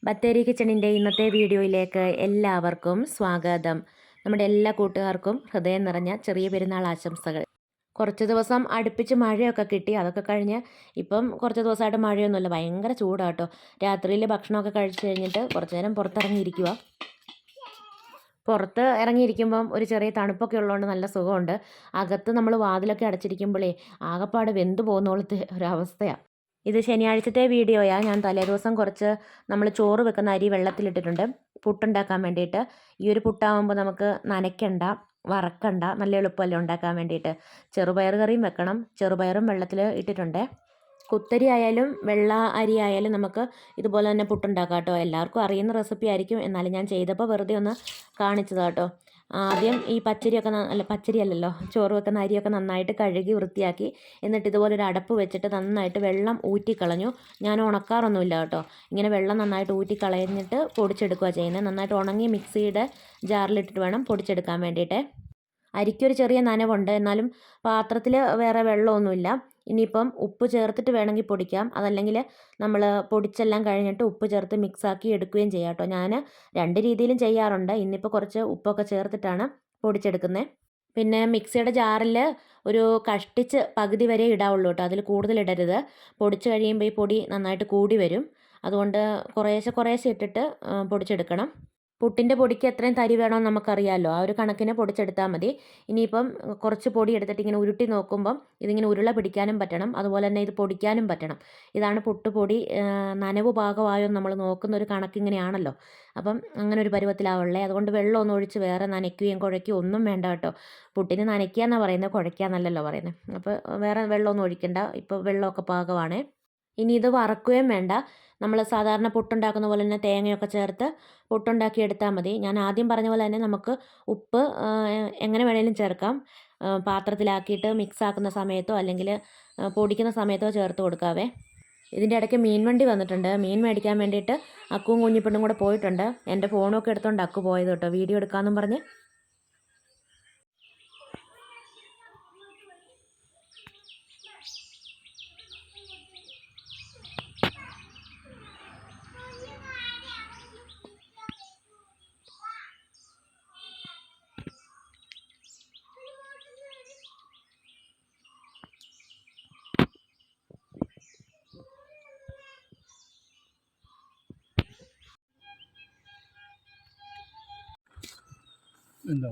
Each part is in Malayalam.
ബത്തേരി കിച്ചണിൻ്റെ ഇന്നത്തെ വീഡിയോയിലേക്ക് എല്ലാവർക്കും സ്വാഗതം. നമ്മുടെ എല്ലാ കൂട്ടുകാർക്കും ഹൃദയം നിറഞ്ഞ ചെറിയ പെരുന്നാൾ ആശംസകൾ. കുറച്ച് ദിവസം അടുപ്പിച്ച് മഴയൊക്കെ കിട്ടി. അതൊക്കെ കഴിഞ്ഞ് ഇപ്പം കുറച്ച് ദിവസമായിട്ട് മഴയൊന്നുമില്ല, ഭയങ്കര ചൂടാട്ടോ. രാത്രിയിൽ ഭക്ഷണമൊക്കെ കഴിച്ച് കഴിഞ്ഞിട്ട് കുറച്ച് നേരം പുറത്തിറങ്ങിയിരിക്കുക. പുറത്ത് ഇറങ്ങിയിരിക്കുമ്പം ഒരു ചെറിയ തണുപ്പൊക്കെ ഉള്ളതുകൊണ്ട് നല്ല സുഖമുണ്ട്. അകത്ത് നമ്മൾ വാതിലൊക്കെ അടച്ചിരിക്കുമ്പോഴേ ആകപ്പാട് വെന്ത് പോകുന്ന പോലത്തെ ഒരവസ്ഥയാണ്. ഇത് ശനിയാഴ്ചത്തെ വീഡിയോയാണ്. ഞാൻ തലേദിവസം കുറച്ച് നമ്മൾ ചോറ് വെക്കുന്ന അരി വെള്ളത്തിലിട്ടിട്ടുണ്ട് പുട്ടുണ്ടാക്കാൻ വേണ്ടിയിട്ട്. ഈ ഒരു പുട്ടാകുമ്പോൾ നമുക്ക് നനയ്ക്കണ്ട, വറക്കണ്ട, നല്ല എളുപ്പമല്ലേ ഉണ്ടാക്കാൻ വേണ്ടിയിട്ട്. ചെറുപയർ കറിയും വെക്കണം. ചെറുപയറും വെള്ളത്തിൽ ഇട്ടിട്ടുണ്ട്. കുത്തരി ആയാലും വെള്ള അരി ആയാലും നമുക്ക് ഇതുപോലെ തന്നെ പുട്ടുണ്ടാക്കാം കേട്ടോ. എല്ലാവർക്കും അറിയുന്ന റെസിപ്പി ആയിരിക്കും, എന്നാലും ഞാൻ ചെയ്തപ്പോൾ വെറുതെ ഒന്ന് കാണിച്ചതാണ് കേട്ടോ. ആദ്യം ഈ പച്ചരിയൊക്കെ പച്ചരി അല്ലല്ലോ, ചോറ് വെക്കുന്ന അരിയൊക്കെ നന്നായിട്ട് കഴുകി വൃത്തിയാക്കി, എന്നിട്ട് ഇതുപോലൊരു അടപ്പ് വെച്ചിട്ട് നന്നായിട്ട് വെള്ളം ഊറ്റിക്കളഞ്ഞു. ഞാൻ ഉണക്കാറൊന്നുമില്ല കേട്ടോ. ഇങ്ങനെ വെള്ളം നന്നായിട്ട് ഊറ്റിക്കളഞ്ഞിട്ട് പൊടിച്ചെടുക്കുക ചെയ്യുന്നത്. നന്നായിട്ട് ഉണങ്ങി മിക്സിയുടെ ജാറിലിട്ടിട്ട് വേണം പൊടിച്ചെടുക്കാൻ വേണ്ടിയിട്ട്. അരിക്കൊരു ചെറിയ നനവുണ്ട്, എന്നാലും പാത്രത്തിൽ വേറെ വെള്ളമൊന്നുമില്ല. ഇനിയിപ്പം ഉപ്പ് ചേർത്തിട്ട് വേണമെങ്കിൽ പൊടിക്കാം, അതല്ലെങ്കിൽ നമ്മൾ പൊടിച്ചെല്ലാം കഴിഞ്ഞിട്ട് ഉപ്പ് ചേർത്ത് മിക്സാക്കി എടുക്കുകയും ചെയ്യാം കേട്ടോ. ഞാൻ രണ്ട് രീതിയിലും ചെയ്യാറുണ്ട്. ഇന്നിപ്പോൾ കുറച്ച് ഉപ്പൊക്കെ ചേർത്തിട്ടാണ് പൊടിച്ചെടുക്കുന്നത്. പിന്നെ മിക്സിയുടെ ജാറിൽ ഒരു കഷ്ടിച്ച് പകുതി വരെ ഇടാവുള്ളൂ കേട്ടോ, അതിൽ കൂടുതൽ ഇടരുത്. പൊടിച്ച് കഴിയുമ്പോൾ ഈ പൊടി നന്നായിട്ട് കൂടി വരും. അതുകൊണ്ട് കുറേശ്ശെ ഇട്ടിട്ട് പൊടിച്ചെടുക്കണം. പുട്ടിൻ്റെ പൊടിക്ക് എത്രയും തരി വേണമെന്ന് നമുക്കറിയാമല്ലോ, ആ ഒരു കണക്കിന് പൊടിച്ചെടുത്താൽ മതി. ഇനിയിപ്പം കുറച്ച് പൊടി എടുത്തിട്ട് ഇങ്ങനെ ഉരുട്ടി നോക്കുമ്പം ഇതിങ്ങനെ ഉരുള പിടിക്കാനും പറ്റണം, അതുപോലെ തന്നെ ഇത് പൊടിക്കാനും പറ്റണം. ഇതാണ് പുട്ടുപൊടി നനവ് പാകമായോ നമ്മൾ നോക്കുന്ന ഒരു കണക്കിങ്ങനെയാണല്ലോ. അപ്പം അങ്ങനെ ഒരു പരുവത്തിലാവുള്ളേ. അതുകൊണ്ട് വെള്ളമൊന്നും ഒഴിച്ച് വേറെ നനയ്ക്കുകയും കുഴയ്ക്കുകയും ഒന്നും വേണ്ട കേട്ടോ. പുട്ടിന് നനയ്ക്കുക എന്നാണ് പറയുന്നത്, കുഴയ്ക്കുക എന്നല്ലല്ലോ പറയുന്നത്. അപ്പോൾ വേറെ വെള്ളമൊന്നും ഒഴിക്കണ്ട, ഇപ്പോൾ വെള്ളമൊക്കെ പാകമാണേ. ഇനി ഇത് വറക്കുകയും വേണ്ട. നമ്മൾ സാധാരണ പുട്ടുണ്ടാക്കുന്ന പോലെ തന്നെ തേങ്ങയൊക്കെ ചേർത്ത് പുട്ടുണ്ടാക്കി എടുത്താൽ മതി. ഞാൻ ആദ്യം പറഞ്ഞ പോലെ തന്നെ നമുക്ക് ഉപ്പ് എങ്ങനെ വേണേലും ചേർക്കാം. പാത്രത്തിലാക്കിയിട്ട് മിക്സ് ആക്കുന്ന സമയത്തോ അല്ലെങ്കിൽ പൊടിക്കുന്ന സമയത്തോ ചേർത്ത് കൊടുക്കാവേ. ഇതിൻ്റെ ഇടയ്ക്ക് മീൻ വണ്ടി വന്നിട്ടുണ്ട്. മീൻ മേടിക്കാൻ വേണ്ടിയിട്ട് അക്കുവും കുഞ്ഞിപ്പെണ്ണും കൂടെ പോയിട്ടുണ്ട്. എൻ്റെ ഫോണൊക്കെ എടുത്തുകൊണ്ട് അക്കു പോയത് കേട്ടോ, വീഡിയോ എടുക്കാമെന്നും പറഞ്ഞ്. എന്താ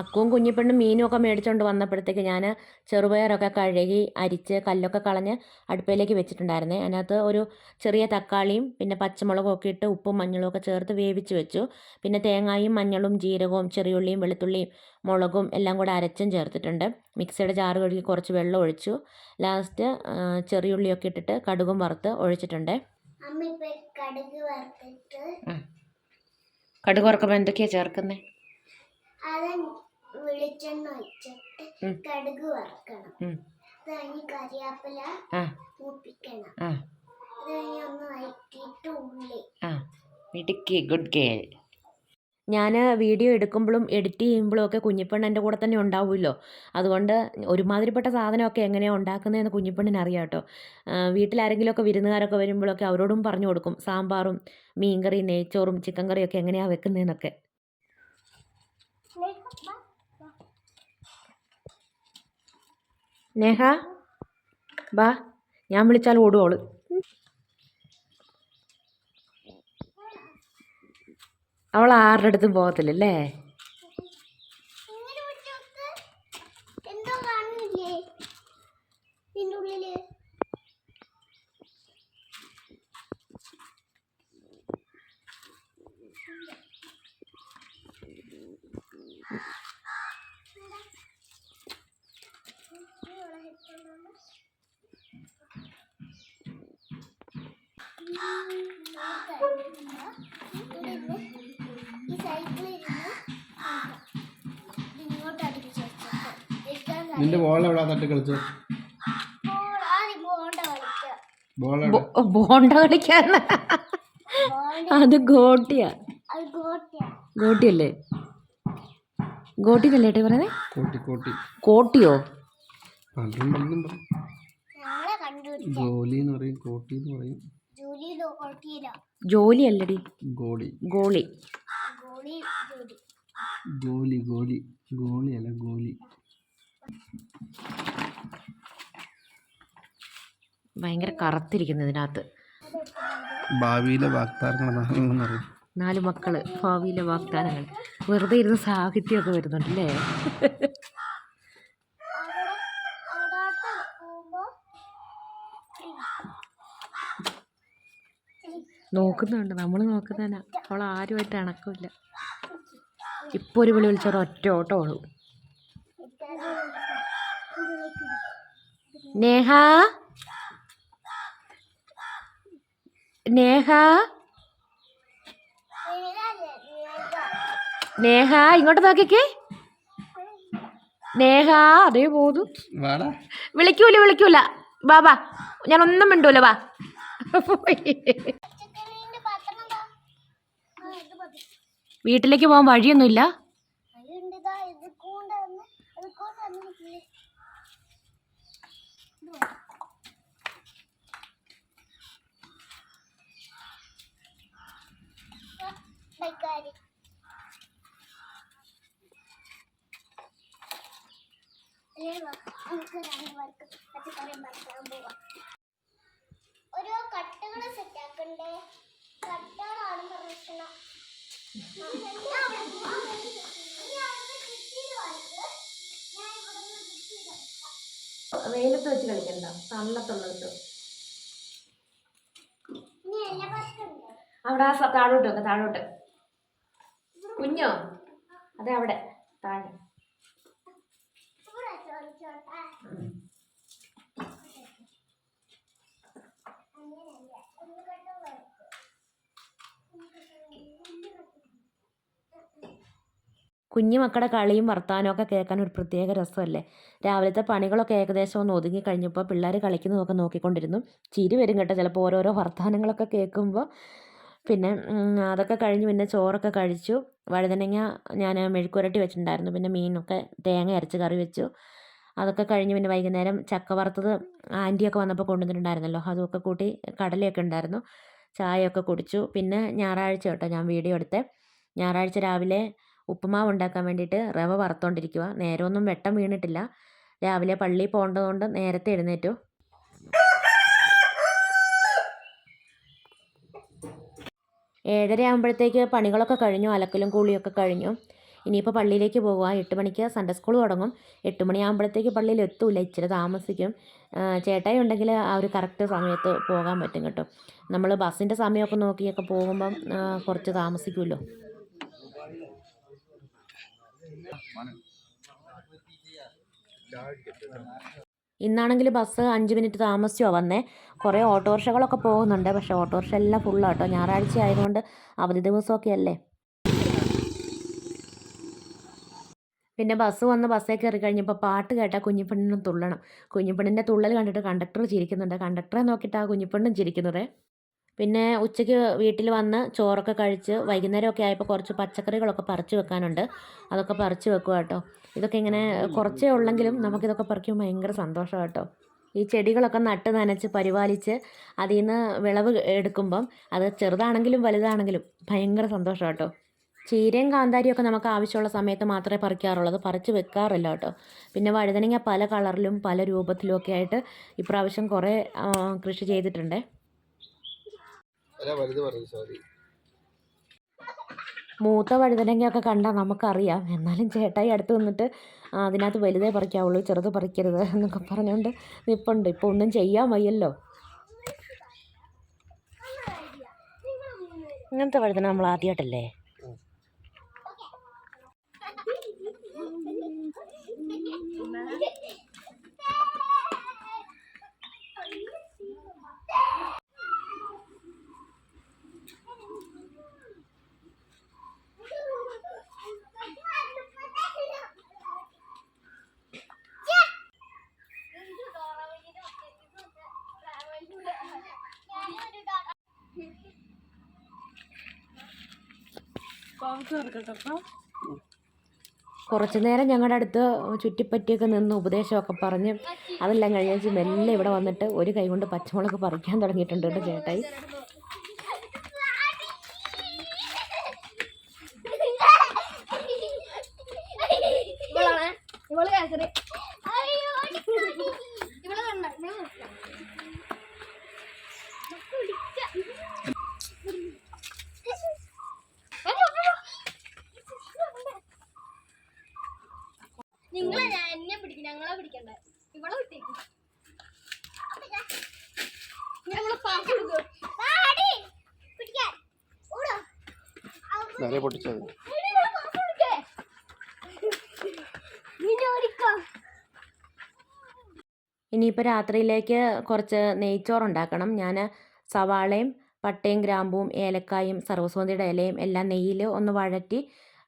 അക്കുവും കുഞ്ഞിപ്പെണ്ണും മീനും ഒക്കെ മേടിച്ചുകൊണ്ട് വന്നപ്പോഴത്തേക്ക് ഞാൻ ചെറുപയറൊക്കെ കഴുകി അരിച്ച് കല്ലൊക്കെ കളഞ്ഞ് അടുപ്പിലേക്ക് വെച്ചിട്ടുണ്ടായിരുന്നേ. അതിനകത്ത് ഒരു ചെറിയ തക്കാളിയും പിന്നെ പച്ചമുളകും ഒക്കെ ഇട്ട് ഉപ്പും മഞ്ഞളും ഒക്കെ ചേർത്ത് വേവിച്ച് വെച്ചു. പിന്നെ തേങ്ങയും മഞ്ഞളും ജീരകവും ചെറിയുള്ളിയും വെളുത്തുള്ളിയും മുളകും എല്ലാം കൂടെ അരച്ചും ചേർത്തിട്ടുണ്ട്. മിക്സിയുടെ ജാറ് കഴുകി കുറച്ച് വെള്ളം ഒഴിച്ചു. ലാസ്റ്റ് ചെറിയുള്ളിയൊക്കെ ഇട്ടിട്ട് കടുകും വറുത്ത് ഒഴിച്ചിട്ടുണ്ട്. കടുക് വറുക്കുമ്പോൾ എന്തൊക്കെയാണ് ചേർക്കുന്നത്? വെളിച്ചെണ്ണ ഒഴിച്ചിട്ട് കടുക് വറക്കണം. കറിവേപ്പില മൂപ്പിക്കണം. ഒന്ന് വഴറ്റിയിട്ട് ഉള്ളി. മിടുക്കി, ഗുഡ് ഗേൾ. ഞാൻ വീഡിയോ എടുക്കുമ്പോഴും എഡിറ്റ് ചെയ്യുമ്പോഴും ഒക്കെ കുഞ്ഞിപ്പെണ്ണ് എൻ്റെ കൂടെ തന്നെ ഉണ്ടാവുമല്ലോ. അതുകൊണ്ട് ഒരുമാതിരിപ്പെട്ട സാധനമൊക്കെ എങ്ങനെയാണ് ഉണ്ടാക്കുന്നതെന്ന് കുഞ്ഞിപ്പെണ്ണിന് അറിയാം കേട്ടോ. വീട്ടിലാരെങ്കിലുമൊക്കെ വിരുന്നുകാരൊക്കെ വരുമ്പോഴൊക്കെ അവരോടും പറഞ്ഞു കൊടുക്കും സാമ്പാറും മീൻകറി നെയ്ച്ചോറും ചിക്കൻ കറിയൊക്കെ എങ്ങനെയാണ് വെക്കുന്നതെന്നൊക്കെ. നേഹ ബാ, ഞാൻ വിളിച്ചാൽ ഓടുവോള്. അവൾ ആരുടെ അടുത്തും പോകത്തില്ലല്ലേ. നിന്റെ ബോൾ എവിടെ തട്ടി കളിച്ചു? ബോണ്ട കളിക്കാൻ അത് ഗോട്ടിയാ. ഗോട്ടിയല്ലേ? ഗോട്ടിന്നല്ലേ ഏട്ടാ പറയുന്നത്? കോട്ടിയോ? കണ്ടുപിടിച്ചത്. ഗോലി എന്ന് പറയും, കോട്ടി എന്ന് പറയും. ജോലി അല്ലടി, ഗോളി. ഗോളി. ഗോലി ഗോലി ഗോളി അല്ല, ഗോലി. ഭയങ്കര കറുത്തിരിക്കുന്നു ഇതിനകത്ത്. ഭാവിയിലെ വാഗ്ദാനങ്ങൾ പറയും. 4 മക്കള്, ഭാവിയിലെ വാഗ്ദാനങ്ങൾ. വെറുതെ ഇരുന്ന് സാഹിത്യമൊക്കെ വരുന്നുണ്ടല്ലേ. നോക്കുന്നുണ്ട്, നമ്മൾ നോക്കുന്നതന്നെ. അവൾ ആരുമായിട്ട് ഇണക്കില്ല. ഇപ്പോൾ ഒരു വിളി വിളിച്ചോറ് ഒറ്റ ഓട്ടം ഓളൂ. നേഹ, നേഹ, നേഹ ഇങ്ങോട്ട് നോക്കിക്കേ. നേഹ അതേ പോതു. വിളിക്കൂല ബാബാ, ഞാനൊന്നും മിണ്ടൂല. വാ. വീട്ടിലേക്ക് പോകാൻ വഴിയൊന്നുമില്ല. ഓരോ കട്ടുകൾ സെറ്റാക്കണ്ടേ. കട്ടുകളാണ് പ്രശ്നം. വെയിലത്ത് വെച്ച് കളിക്കണ്ട, തണലത്തുള്ളത്. അവിടെ ആ താഴോട്ട് വെക്ക, താഴോട്ട്. കുഞ്ഞോ അതെ, അവിടെ താഴെ. കുഞ്ഞു മക്കളുടെ കളിയും വർത്താനമൊക്കെ കേൾക്കാൻ ഒരു പ്രത്യേക രസമല്ലേ. രാവിലത്തെ പണികളൊക്കെ ഏകദേശം ഒന്ന് ഒതുങ്ങി കഴിഞ്ഞപ്പോൾ പിള്ളേർ കളിക്കുന്നതൊക്കെ നോക്കിക്കൊണ്ടിരുന്നു. ചിരി വരും കേട്ടോ ചിലപ്പോൾ ഓരോരോ വർത്താനങ്ങളൊക്കെ കേൾക്കുമ്പോൾ. പിന്നെ അതൊക്കെ കഴിഞ്ഞ് പിന്നെ ചോറൊക്കെ കഴിച്ചു. വഴുതനങ്ങ ഞാൻ മെഴുക്കുരട്ടി വെച്ചിട്ടുണ്ടായിരുന്നു. പിന്നെ മീനൊക്കെ തേങ്ങ അരച്ച് കറി വെച്ചു. അതൊക്കെ കഴിഞ്ഞ് പിന്നെ വൈകുന്നേരം ചക്ക വറുത്തത് ആൻറ്റിയൊക്കെ വന്നപ്പോൾ കൊണ്ടുവന്നിട്ടുണ്ടായിരുന്നല്ലോ, അതൊക്കെ കൂട്ടി കടലയൊക്കെ ഉണ്ടായിരുന്നു. ചായയൊക്കെ കുടിച്ചു. പിന്നെ ഞായറാഴ്ച കേട്ടോ ഞാൻ വീഡിയോ എടുത്തേ. ഞായറാഴ്ച രാവിലെ ഉപ്പുമാവ് ഉണ്ടാക്കാൻ വേണ്ടിയിട്ട് റവ വറുത്തോണ്ടിരിക്കുക. നേരമൊന്നും വെട്ടം വീണിട്ടില്ല. രാവിലെ പള്ളിയിൽ പോകേണ്ടതുകൊണ്ട് നേരത്തെ എഴുന്നേറ്റു. 7:30 ആകുമ്പോഴത്തേക്ക് പണികളൊക്കെ കഴിഞ്ഞു, അലക്കലും കൂളിയൊക്കെ കഴിഞ്ഞു. ഇനിയിപ്പോൾ പള്ളിയിലേക്ക് പോകുക. 8 മണിക്ക് സൺഡേ സ്കൂൾ തുടങ്ങും. 8 മണിയാകുമ്പോഴത്തേക്ക് പള്ളിയിൽ എത്തൂല, ഇച്ചിരി താമസിക്കും. ചേട്ടായി ഉണ്ടെങ്കിൽ ആ ഒരു കറക്റ്റ് സമയത്ത് പോകാൻ പറ്റും കേട്ടോ. നമ്മൾ ബസ്സിൻ്റെ സമയമൊക്കെ നോക്കിയൊക്കെ പോകുമ്പം കുറച്ച് താമസിക്കുമല്ലോ. ഇന്നാണെങ്കിൽ ബസ് 5 മിനിറ്റ് താമസിച്ചോ വന്നേ. കുറേ ഓട്ടോറിക്ഷകളൊക്കെ പോകുന്നുണ്ട്, പക്ഷേ ഓട്ടോറിക്ഷ എല്ലാം ഫുള്ളാട്ടോ. ഞായറാഴ്ച ആയതുകൊണ്ട് അവധി ദിവസമൊക്കെ അല്ലേ. പിന്നെ ബസ് വന്ന് ബസ്സേ കയറി കഴിഞ്ഞപ്പോൾ പാട്ട് കേട്ടാൽ കുഞ്ഞിപ്പെണ്ണിനും തുള്ളണം. കുഞ്ഞിപ്പെണ്ണിൻ്റെ തുള്ളൽ കണ്ടിട്ട് കണ്ടക്ടർ ചിരിക്കുന്നുണ്ട്. കണ്ടക്ടറെ നോക്കിയിട്ടാണ് കുഞ്ഞിപ്പെണ്ണും ചിരിക്കുന്നത്. പിന്നെ ഉച്ചയ്ക്ക് വീട്ടിൽ വന്ന് ചോറൊക്കെ കഴിച്ച് വൈകുന്നേരമൊക്കെ ആയപ്പോൾ കുറച്ച് പച്ചക്കറികളൊക്കെ പറിച്ച് വെക്കാനുണ്ട്. അതൊക്കെ പറിച്ച് വെക്കുക കേട്ടോ. ഇതൊക്കെ ഇങ്ങനെ കുറച്ചേ ഉള്ളെങ്കിലും നമുക്കിതൊക്കെ പറിക്കുമ്പോൾ ഭയങ്കര സന്തോഷമാണ് കേട്ടോ. ഈ ചെടികളൊക്കെ നട്ട് നനച്ച് പരിപാലിച്ച് അതിൽ നിന്ന് വിളവ് എടുക്കുമ്പം അത് ചെറുതാണെങ്കിലും വലുതാണെങ്കിലും ഭയങ്കര സന്തോഷമാണ് കേട്ടോ. ചീരയും കാന്താരിയൊക്കെ നമുക്ക് ആവശ്യമുള്ള സമയത്ത് മാത്രമേ പറിക്കാറുള്ളൂ, പറിച്ച് വെക്കാറില്ല കേട്ടോ. പിന്നെ വഴുതനങ്ങ പല കളറിലും പല രൂപത്തിലും ഒക്കെ ആയിട്ട് ഇപ്രാവശ്യം കുറേ കൃഷി ചെയ്തിട്ടുണ്ട്. മൂത്ത വഴുതനങ്ങയൊക്കെ കണ്ടാൽ നമുക്കറിയാം. എന്നാലും ചേട്ടായി അടുത്ത് നിന്നിട്ട് അതിനകത്ത് വലുതേ പറിക്കാവുള്ളൂ, ചെറുത് പറിക്കരുത് എന്നൊക്കെ പറഞ്ഞുകൊണ്ട് നിൽപ്പുണ്ട്. ഇപ്പോൾ ഒന്നും ചെയ്യാൻ വയ്യല്ലോ. ഇങ്ങനത്തെ വഴുതന നമ്മൾ ആദ്യമായിട്ടല്ലേ. കുറച്ച് നേരം ഞങ്ങളുടെ അടുത്ത് ചുറ്റിപ്പറ്റിയൊക്കെ നിന്ന് ഉപദേശമൊക്കെ പറഞ്ഞ് അതെല്ലാം കഴിഞ്ഞ് മെല്ലെ ഇവിടെ വന്നിട്ട് ഒരു കൈ കൊണ്ട് പച്ചമുളക് പറിക്കാൻ തുടങ്ങിയിട്ടുണ്ട് കേട്ടോ ചേട്ടായി. നിങ്ങളെ എന്നെ പിടിക്കും, ഞങ്ങളെ പിടിക്കണ്ട. ഇവളെ വിട്ടേക്ക്. ഞങ്ങളെ പാസ് കൊടുക്കും. പിടിക്കാൻ ഓടോ. നേരെ പൊട്ടിച്ചത്. ഇനിയിപ്പോൾ രാത്രിയിലേക്ക് കുറച്ച് നെയ്ച്ചോറുണ്ടാക്കണം. ഞാൻ സവാളയും പട്ടയും ഗ്രാമ്പൂവും ഏലക്കായും സർവ്വസുഗന്ധിയുടെ ഇലയും എല്ലാം നെയ്യിൽ ഒന്ന് വഴറ്റി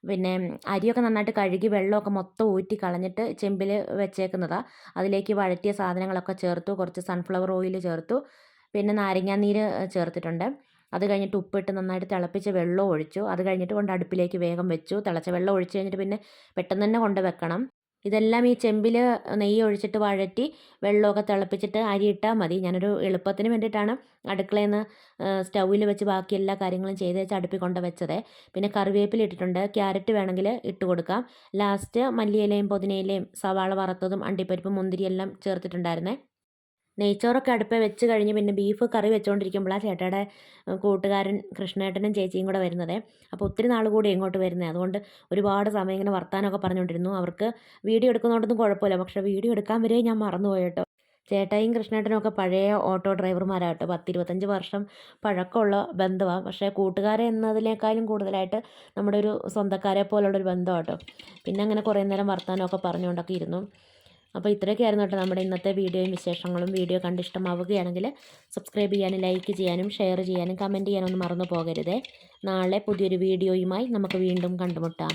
പിന്നെ അരിയൊക്കെ നന്നായിട്ട് കഴുകി വെള്ളമൊക്കെ മൊത്തം ഊറ്റി കളഞ്ഞിട്ട് ചെമ്പിൽ വെച്ചേക്കുന്നതാണ്. അതിലേക്ക് വഴറ്റിയ സാധനങ്ങളൊക്കെ ചേർത്തു, കുറച്ച് സൺഫ്ലവർ ഓയിൽ ചേർത്തു, പിന്നെ നാരങ്ങാനീര് ചേർത്തിട്ടുണ്ട്. അത് കഴിഞ്ഞിട്ട് ഉപ്പിട്ട് നന്നായിട്ട് തിളപ്പിച്ച് വെള്ളം ഒഴിച്ചു. അത് കഴിഞ്ഞിട്ട് കൊണ്ട് അടുപ്പിലേക്ക് വേഗം വെച്ചു. തിളച്ച വെള്ളം ഒഴിച്ച് കഴിഞ്ഞിട്ട് പിന്നെ പെട്ടെന്ന് തന്നെ കൊണ്ട് വെക്കണം. ഇതെല്ലാം ഈ ചെമ്പിൽ നെയ്യ് ഒഴിച്ചിട്ട് വഴറ്റി വെള്ളമൊക്കെ തിളപ്പിച്ചിട്ട് അരി ഇട്ടാൽ മതി. ഞാനൊരു എളുപ്പത്തിന് വേണ്ടിയിട്ടാണ് അടുക്കളയിൽ നിന്ന് സ്റ്റൗവിൽ വെച്ച് ബാക്കി എല്ലാ കാര്യങ്ങളും ചെയ്ത് വെച്ച് അടുപ്പിൽ കൊണ്ട് വെച്ചത്. പിന്നെ കറിവേപ്പില ഇട്ടിട്ടുണ്ട്. ക്യാരറ്റ് വേണമെങ്കിൽ ഇട്ട് കൊടുക്കാം. ലാസ്റ്റ് മല്ലിയിലയും പുതിനയിലയും സവാള വറുത്തതും അണ്ടിപ്പരിപ്പും മുന്തിരിയെല്ലാം ചേർത്തിട്ടുണ്ടായിരുന്നേ. നെയ്ച്ചോറൊക്കെ അടുപ്പിൽ വെച്ച് കഴിഞ്ഞ് പിന്നെ ബീഫ് കറി വെച്ചുകൊണ്ടിരിക്കുമ്പോഴാണ് ചേട്ടയുടെ കൂട്ടുകാരൻ കൃഷ്ണേട്ടനും ചേച്ചിയും കൂടെ വരുന്നത്. അപ്പോൾ ഒത്തിരി നാൾ കൂടി ഇങ്ങോട്ട് വരുന്നത്. അതുകൊണ്ട് ഒരുപാട് സമയം ഇങ്ങനെ വർത്താനമൊക്കെ പറഞ്ഞുകൊണ്ടിരുന്നു. അവർക്ക് വീഡിയോ എടുക്കുന്നതുകൊണ്ടൊന്നും കുഴപ്പമില്ല, പക്ഷേ വീഡിയോ എടുക്കാൻ വരെ ഞാൻ മറന്നുപോയി കേട്ടോ. ചേട്ടായും കൃഷ്ണേട്ടനും ഒക്കെ പഴയ ഓട്ടോ ഡ്രൈവർമാരാട്ടോ. 10-25 വർഷം പഴക്കമുള്ള ബന്ധമാണ്. പക്ഷേ കൂട്ടുകാരെ എന്നതിനേക്കാളും കൂടുതലായിട്ട് നമ്മുടെ ഒരു സ്വന്തക്കാരെ പോലുള്ളൊരു ബന്ധമാട്ടോ. പിന്നെ അങ്ങനെ കുറേ നേരം വർത്താനമൊക്കെ പറഞ്ഞുകൊണ്ടൊക്കെ ഇരുന്നു. അപ്പോൾ ഇത്രയൊക്കെ ആയിരുന്നു കേട്ടോ നമ്മുടെ ഇന്നത്തെ വീഡിയോയും വിശേഷങ്ങളും. വീഡിയോ കണ്ട് ഇഷ്ടമാവുകയാണെങ്കിൽ സബ്സ്ക്രൈബ് ചെയ്യാനും ലൈക്ക് ചെയ്യാനും ഷെയർ ചെയ്യാനും കമൻറ്റ് ചെയ്യാനൊന്നും മറന്നു പോകരുതേ. നാളെ പുതിയൊരു വീഡിയോയുമായി നമുക്ക് വീണ്ടും കണ്ടുമുട്ടാം.